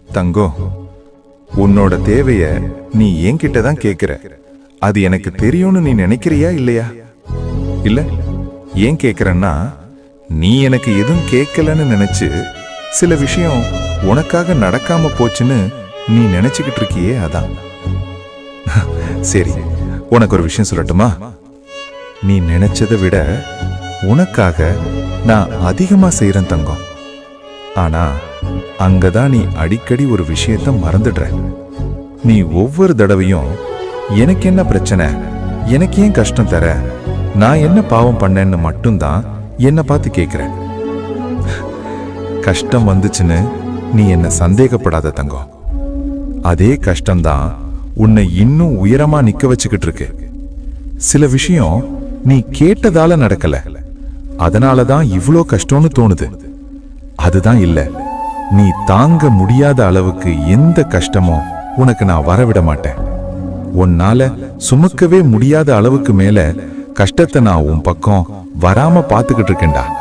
தங்கம், உன்னோட தேவைய நீ என்கிட்ட தான் கேக்குற. அது எனக்கு தெரியும்னு நீ நினைக்கிறியா இல்லையா? இல்ல, ஏன் கேக்குறன்னா, நீ எனக்கு எதுவும் கேட்கலன்னு நினைச்சு சில விஷயம் உனக்காக நடக்காம போச்சுன்னு நீ நினைச்சுக்கிட்டு இருக்கியே, அதான். சரி, உனக்கு ஒரு விஷயம் சொல்லட்டுமா? நீ நினைச்சதை விட உனக்காக நான் அதிகமா செய்யறேன் தங்கம். ஆனா அங்கதான் நீ அடிக்கடி ஒரு விஷயத்த மறந்துடுற. நீ ஒவ்வொரு தடவையும் எனக்கு என்ன பிரச்சனை, எனக்கு ஏன் கஷ்டம் தர, நான் என்ன பாவம் பண்ணேன்னு மட்டும்தான் என்ன பார்த்து கேட்கிற. கஷ்டம் வந்துச்சுன்னு நீ என்ன சந்தேகப்படாத தங்கம். அதே கஷ்டம்தான் உன்னை இன்னும் உயரமா நிக்க வச்சுக்கிட்டு இருக்கு. சில விஷயம் நீ கேட்டதால நடக்கல, அதனாலதான் இவ்ளோ கஷ்டம்னு தோணுது. அதுதான் இல்ல, நீ தாங்க முடியாத அளவுக்கு எந்த கஷ்டமும் உனக்கு நான் வரவிட மாட்டேன். உன்னால சுமக்கவே முடியாத அளவுக்கு மேல கஷ்டத்தை நான் உன் பக்கம் வராம பாத்துக்கிட்டு இருக்கேன்டா.